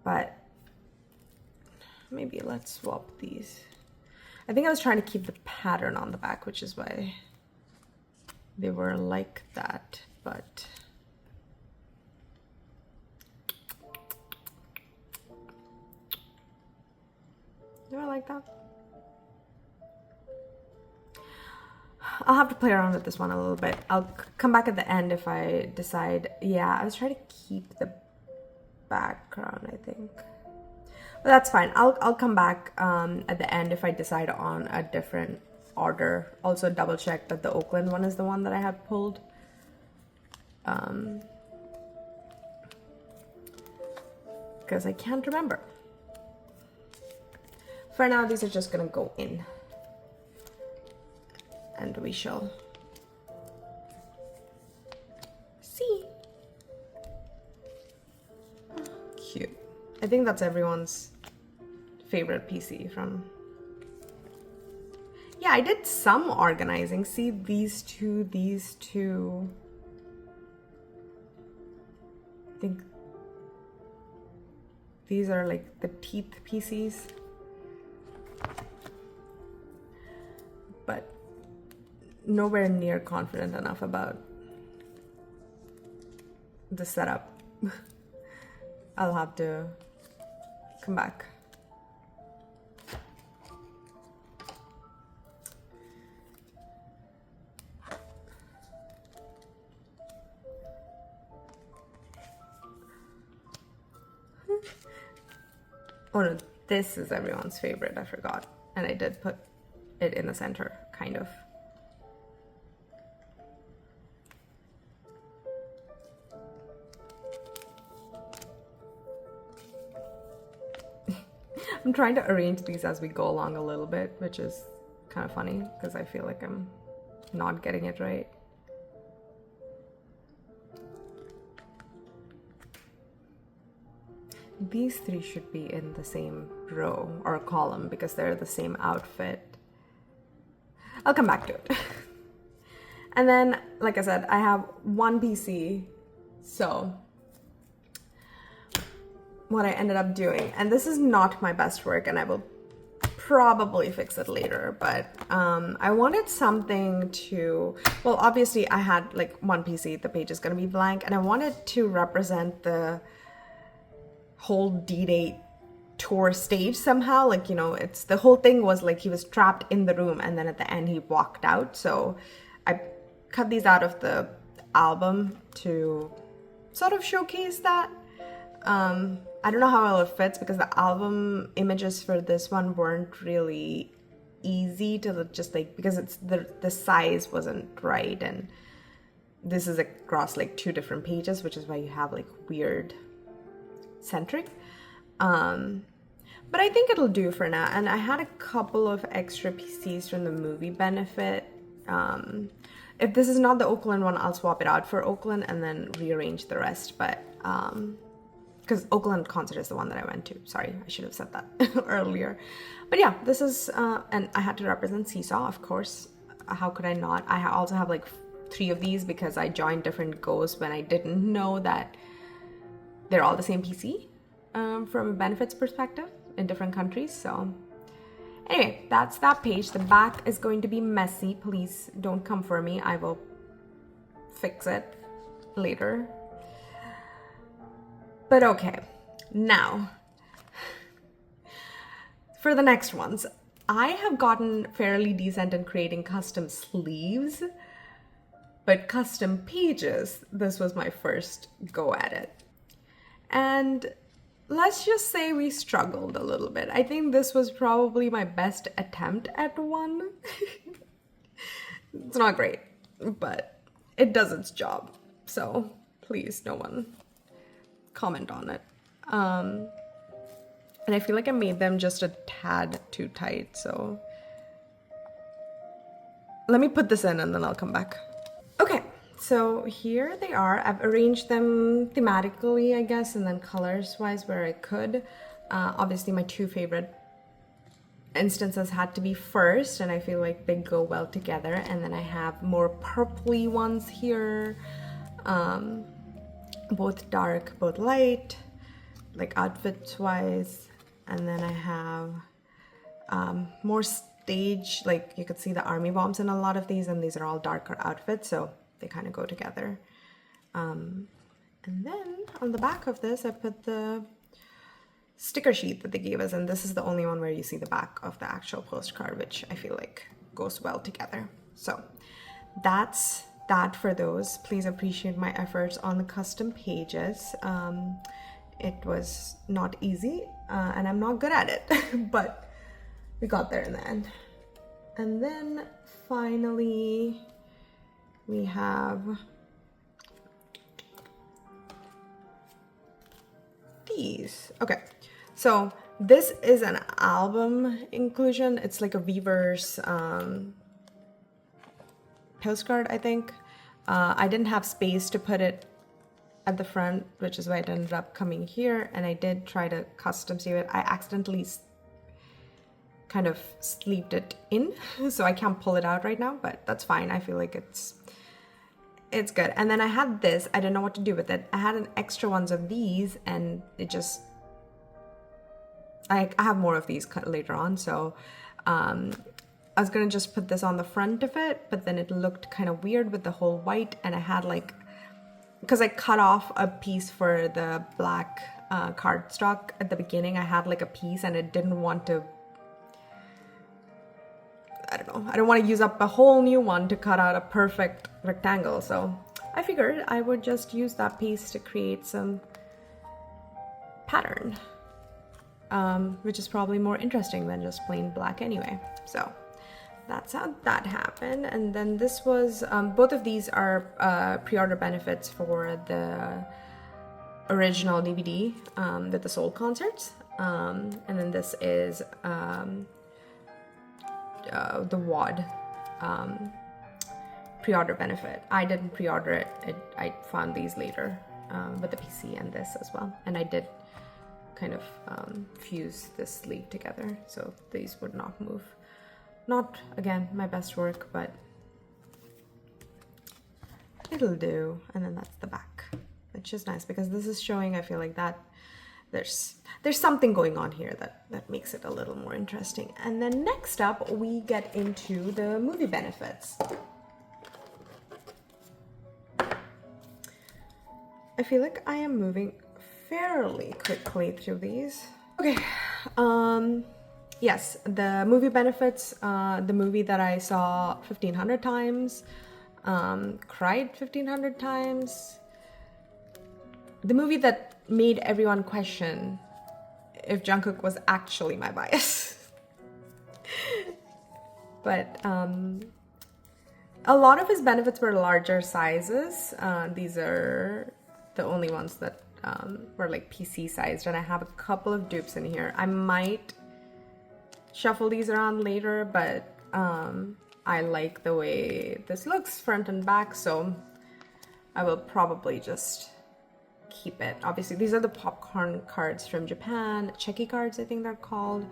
but maybe let's swap these. I think I was trying to keep the pattern on the back, which is why they were like that, but do I like that? I'll have to play around with this one a little bit. I'll come back at the end if I decide. Yeah, I was trying to keep the background, I think. But that's fine. I'll come back at the end if I decide on a different order. Also double check that the Oakland one is the one that I had pulled. Because I can't remember. For now, these are just gonna go in. And we shall see. Cute. I think that's everyone's favorite PC from... Yeah, I did some organizing. See, these two, I think these are like the teeth PCs. But nowhere near confident enough about the setup. I'll have to come back. Oh no, this is everyone's favorite, I forgot. And I did put it in the center, kind of. I'm trying to arrange these as we go along a little bit, which is kind of funny because I feel like I'm not getting it right. These three should be in the same row or column because they're the same outfit. I'll come back to it. And then, like I said, I have one PC. So what I ended up doing, and this is not my best work and I will probably fix it later, but I wanted something to, well, obviously I had like one PC, the page is going to be blank, and I wanted to represent the whole D-Day tour stage somehow. Like, you know, it's the whole thing was like he was trapped in the room and then at the end he walked out. So I cut these out of the album to sort of showcase that. I don't know how well it fits because the album images for this one weren't really easy to just like, because it's the size wasn't right, and this is across like 2 different pages, which is why you have like weird centric. But I think it'll do for now. And I had a couple of extra PCs from the movie benefit. If this is not the Oakland one, I'll swap it out for Oakland and then rearrange the rest. But because Oakland concert is the one that I went to. Sorry, I should have said that earlier. But yeah, this is, and I had to represent Seesaw, of course. How could I not? I also have like 3 of these because I joined different goes when I didn't know that they're all the same PC from a benefits perspective in different countries. So anyway, that's that page. The back is going to be messy. Please don't come for me. I will fix it later. But okay, now for the next ones. I have gotten fairly decent in creating custom sleeves, but custom pages, this was my first go at it. And let's just say we struggled a little bit. I think this was probably my best attempt at one. It's not great, but it does its job. So please, no one comment on it. And I feel like I made them just a tad too tight, so let me put this in and then I'll come back. Okay, so here they are. I've arranged them thematically, I guess, and then colors wise where I could. Obviously my 2 favorite instances had to be first, and I feel like they go well together. And then I have more purpley ones here, both dark, both light, like outfits wise. And then I have more stage, like you could see the army bombs in a lot of these, and these are all darker outfits, so they kind of go together. And then on the back of this I put the sticker sheet that they gave us, and this is the only one where you see the back of the actual postcard, which I feel like goes well together. So that's that for those. Please appreciate my efforts on the custom pages. It was not easy, and I'm not good at it, but we got there in the end. And then finally we have these. Okay, so this is an album inclusion. It's like a Weaver's postcard, I think. I didn't have space to put it at the front, which is why it ended up coming here, and I did try to custom sew it. I accidentally kind of sleeved it in, so I can't pull it out right now, but that's fine. I feel like It's good. And then I had this. I didn't know what to do with it. I had an extra ones of these, and it just... I have more of these later on, so I was gonna just put this on the front of it, but then it looked kind of weird with the whole white, and I had like... Because I cut off a piece for the black cardstock at the beginning. I had like a piece, and I didn't want to... I don't know. I don't want to use up a whole new one to cut out a perfect rectangle. So I figured I would just use that piece to create some pattern, which is probably more interesting than just plain black anyway. So that's how that happened. And then this was, both of these are pre-order benefits for the original DVD with the Seoul concerts. And then this is the WOD pre-order benefit. I didn't pre-order it. I found these later with the PC and this as well. And I did kind of fuse this sleeve together so these would not move. Not, again, my best work, but it'll do. And then that's the back, which is nice because this is showing, I feel like that there's something going on here that makes it a little more interesting. And then next up, we get into the movie benefits. I feel like I am moving fairly quickly through these. Okay, yes, the movie benefits, the movie that I saw 1,500 times, cried 1,500 times, the movie that made everyone question if Jungkook was actually my bias. But a lot of his benefits were larger sizes. These are the only ones that were like PC sized, and I have a couple of dupes in here. I might shuffle these around later, but I like the way this looks front and back, so I will probably just keep it. Obviously, these are the popcorn cards from Japan, Checky cards, I think they're called.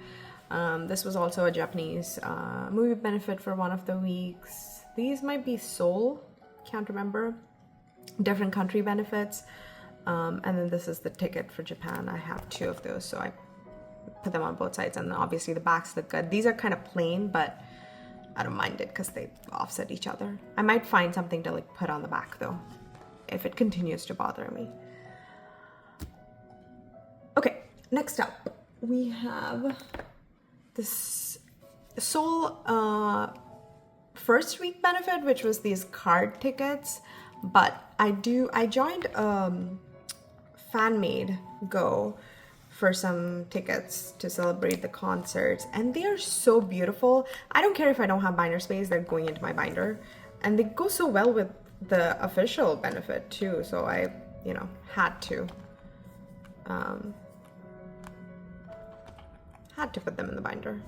This was also a Japanese movie benefit for one of the weeks. These might be Seoul, can't remember. Different country benefits. And then this is the ticket for Japan. I have two of those, so I put them on both sides, and then obviously the backs look good. These are kind of plain, but I don't mind it because they offset each other. I might find something to like put on the back though, if it continues to bother me. Okay, next up we have this Seoul first week benefit, which was these card tickets. But I joined fan-made Go for some tickets to celebrate the concerts, and they are so beautiful. I don't care if I don't have binder space, they're going into my binder, and they go so well with the official benefit too, so I, you know, had to put them in the binder.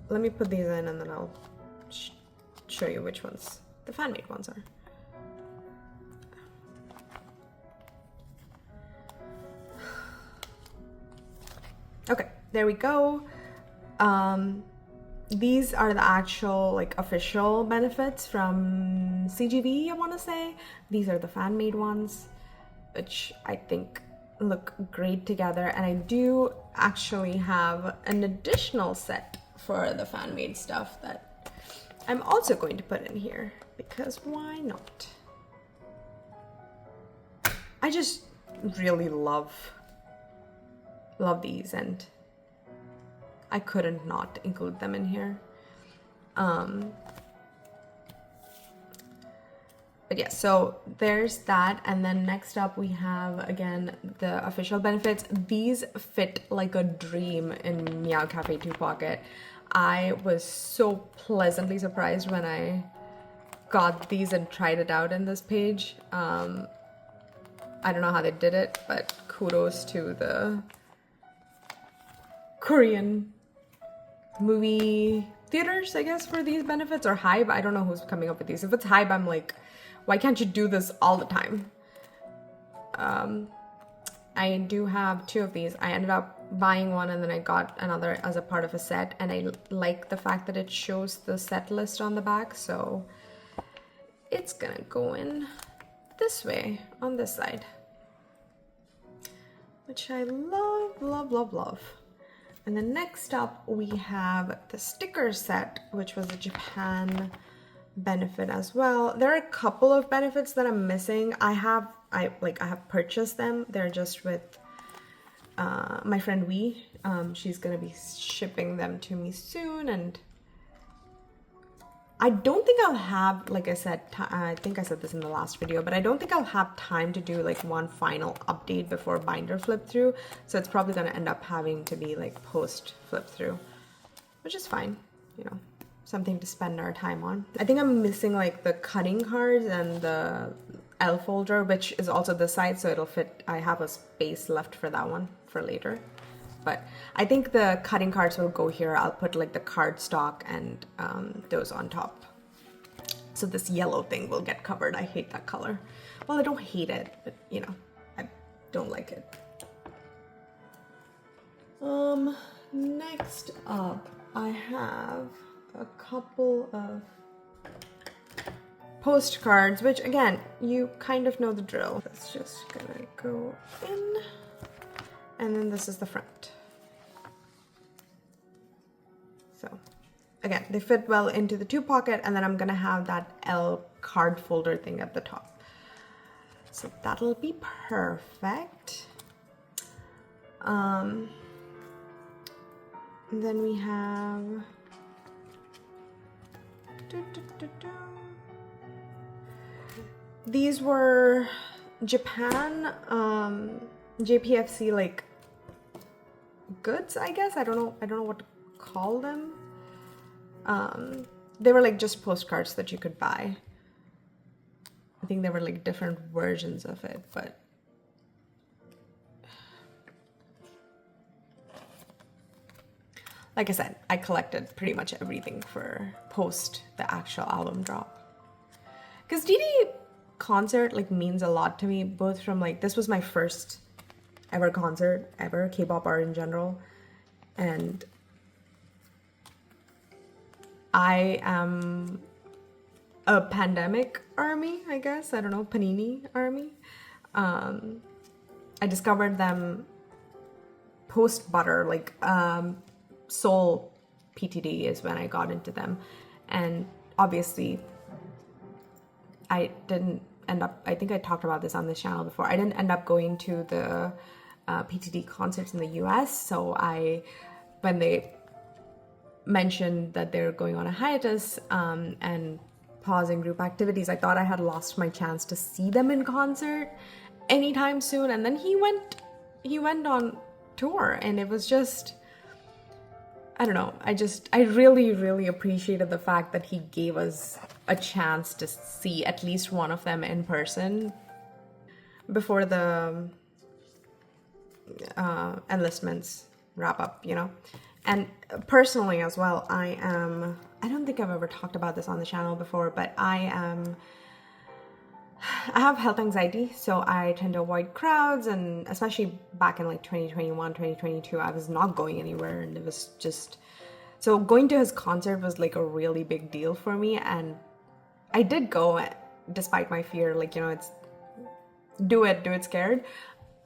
Let me put these in and then I'll show you which ones the fan-made ones are. Okay, there we go. These are the actual like official benefits from CGV, I want to say. These are the fan-made ones, which I think look great together. And I do actually have an additional set for the fan-made stuff that I'm also going to put in here, because why not? I just really love these, and I couldn't not include them in here. But yeah, so there's that. And then next up we have, again, the official benefits. These fit like a dream in Meow Cafe 2 Pocket. I was so pleasantly surprised when I got these and tried it out in this page. I don't know how they did it, but kudos to the Korean movie theaters, I guess, for these benefits, or Hybe. I don't know who's coming up with these. If it's Hybe, I'm like, why can't you do this all the time? I do have two of these. I ended up buying one and then I got another as a part of a set, and I like the fact that it shows the set list on the back, so it's gonna go in this way on this side, which I love, love, love, love. And then next up we have the sticker set, which was a Japan benefit as well. There are a couple of benefits that I'm missing. I have purchased them. They're just with my friend Wee. She's gonna be shipping them to me soon, and I don't think I'll have, like I said, I think I said this in the last video, but I don't think I'll have time to do like one final update before binder flip through. So it's probably gonna end up having to be like post flip through, which is fine, you know, something to spend our time on. I think I'm missing like the cutting cards and the L folder, which is also this side, so it'll fit. I have a space left for that one for later. But I think the cutting cards will go here. I'll put like the card stock and those on top. So this yellow thing will get covered. I hate that color. Well, I don't hate it, but you know, I don't like it. Next up, I have a couple of postcards, which again, you kind of know the drill. That's just gonna go in. And then this is the front. So again, they fit well into the 2 pocket, and then I'm gonna have that L card folder thing at the top. So that'll be perfect. And then we have these were Japan JPFC like goods, I guess. I don't know what to call them. They were like just postcards that you could buy. I think there were like different versions of it, but like I said, I collected pretty much everything for post the actual album drop. Because DD concert like means a lot to me, both from like, this was my first ever concert ever, K-pop art in general, and I am a pandemic army, I guess. I don't know, Panini army. I discovered them post Butter, like Seoul PTD is when I got into them, and obviously I didn't end up, I think I talked about this on this channel before, I didn't end up going to the PTD concerts in the US, so when they mentioned that they're going on a hiatus and pausing group activities, I thought I had lost my chance to see them in concert anytime soon, and then he went on tour, and it was just, I don't know, I really, really appreciated the fact that he gave us a chance to see at least one of them in person before the enlistments wrap up, you know. And personally as well, I don't think I've ever talked about this on the channel before, but I have health anxiety, so I tend to avoid crowds, and especially back in like 2021, 2022, I was not going anywhere, and it was just, so going to his concert was like a really big deal for me, and I did go despite my fear, like, you know, it's do it scared,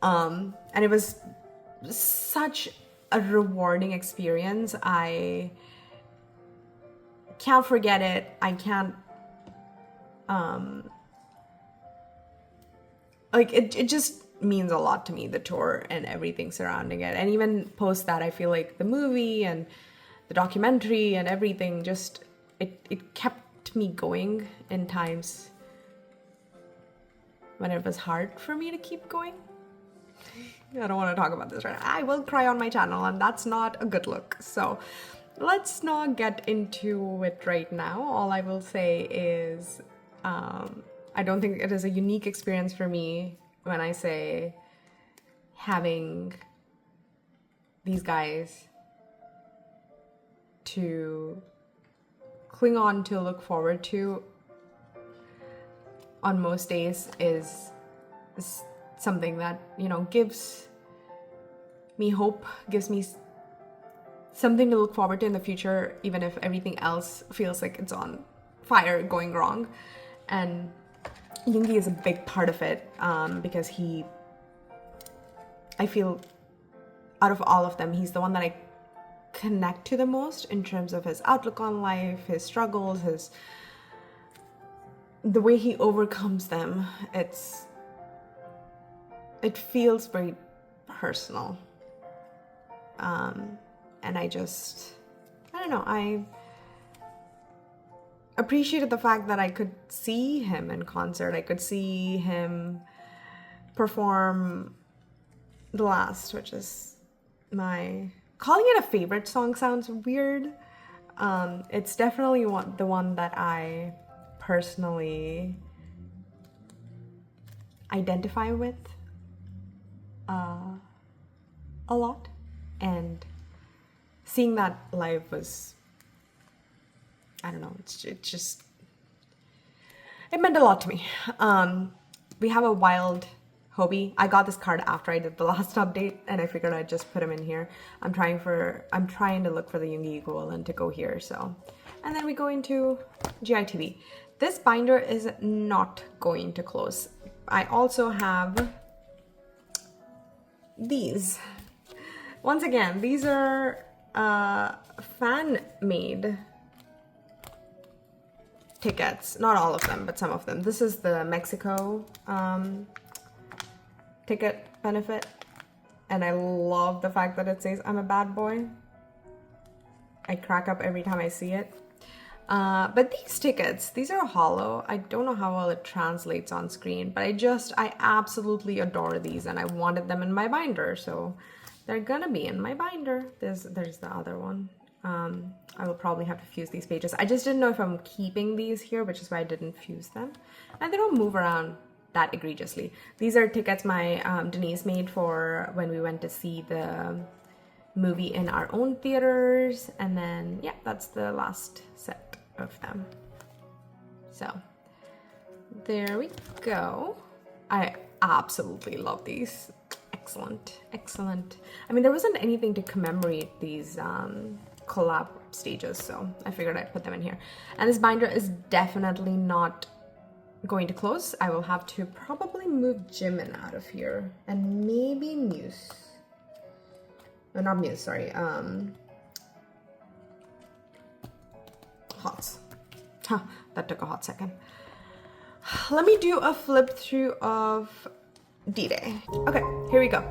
and it was such a rewarding experience. I can't forget it. I can't like it just means a lot to me, the tour and everything surrounding it. And even post that, I feel like the movie and the documentary and everything just it kept me going in times when it was hard for me to keep going. I don't want to talk about this right now. I will cry on my channel, and that's not a good look. So let's not get into it right now. All I will say is I don't think it is a unique experience for me when I say having these guys to cling on to, look forward to on most days is something that, you know, gives me hope, gives me something to look forward to in the future, even if everything else feels like it's on fire going wrong. And Yoongi is a big part of it because I feel out of all of them, he's the one that I connect to the most in terms of his outlook on life, his struggles, the way he overcomes them. It feels very personal. And I don't know, I appreciated the fact that I could see him in concert. I could see him perform The Last, which is calling it a favorite song sounds weird. It's definitely the one that I personally identify with a lot, and seeing that live was, I don't know, it meant a lot to me. We have a wild Hobie. I got this card after I did the last update, and I figured I'd just put him in here. I'm trying to look for the Yoongi equivalent to go here, so. And then we go into GITV. This binder is not going to close. I also have these. Once again, these are fan-made tickets. Not all of them, but some of them. This is the Mexico ticket benefit, and I love the fact that it says I'm a bad boy. I crack up every time I see it. But these tickets, these are hollow. I don't know how well it translates on screen, but I absolutely adore these, and I wanted them in my binder, so they're gonna be in my binder. There's the other one. I will probably have to fuse these pages. I just didn't know if I'm keeping these here, which is why I didn't fuse them. And they don't move around that egregiously. These are tickets my Denise made for when we went to see the movie in our own theaters. And then, yeah, that's the last set of them. So, there we go. I absolutely love these. Excellent, excellent. I mean, there wasn't anything to commemorate these collab stages, so I figured I'd put them in here. And this binder is definitely not going to close. I will have to probably move Jimin out of here, and maybe Muse. No, not Muse, sorry. Hots. Huh, that took a hot second. Let me do a flip through of D-Day. Okay, here we go.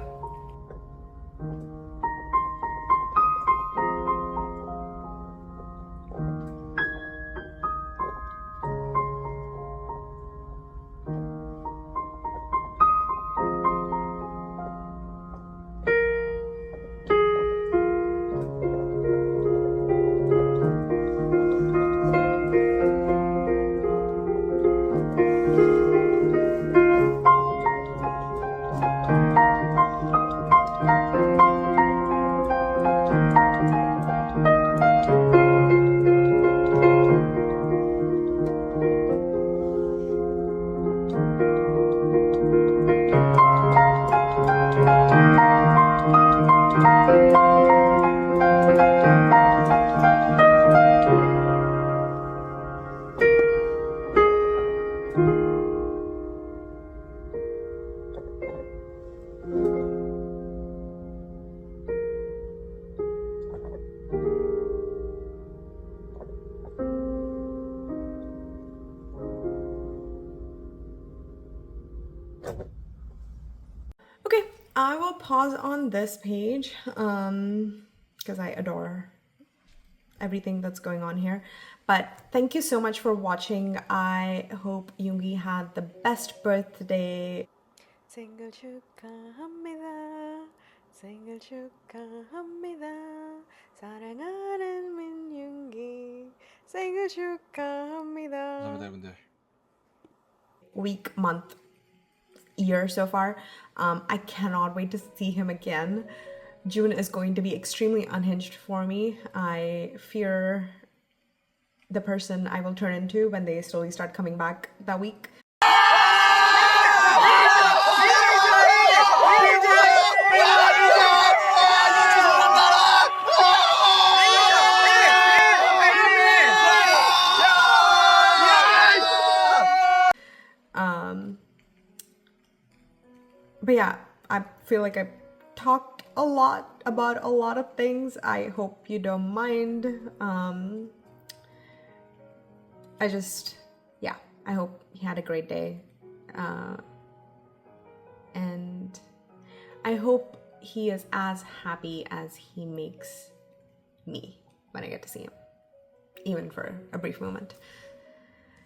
Okay, I will pause on this page because I adore everything that's going on here. But thank you so much for watching. I hope Yoongi had the best birthday. 생일 축하합니다. 생일 축하합니다. 사랑하는 민윤기. 생일 축하합니다. 감사합니다, 여러분들. Week, month, year so far. I cannot wait to see him again. June is going to be extremely unhinged for me. I fear the person I will turn into when they slowly start coming back that week. But yeah, I feel like I talked a lot about a lot of things. I hope you don't mind. Yeah, I hope he had a great day. And I hope he is as happy as he makes me when I get to see him, even for a brief moment.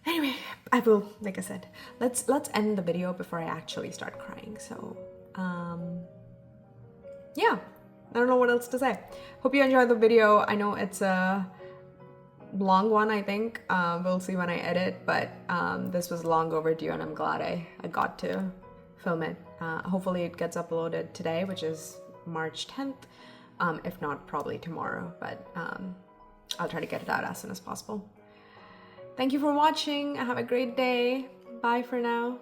Anyway, I will, like I said, let's end the video before I actually start crying. So, yeah, I don't know what else to say. Hope you enjoyed the video. I know it's a long one, I think. We'll see when I edit, but this was long overdue and I'm glad I got to film it. Hopefully it gets uploaded today, which is March 10th. If not, probably tomorrow, but I'll try to get it out as soon as possible. Thank you for watching. Have a great day. Bye for now.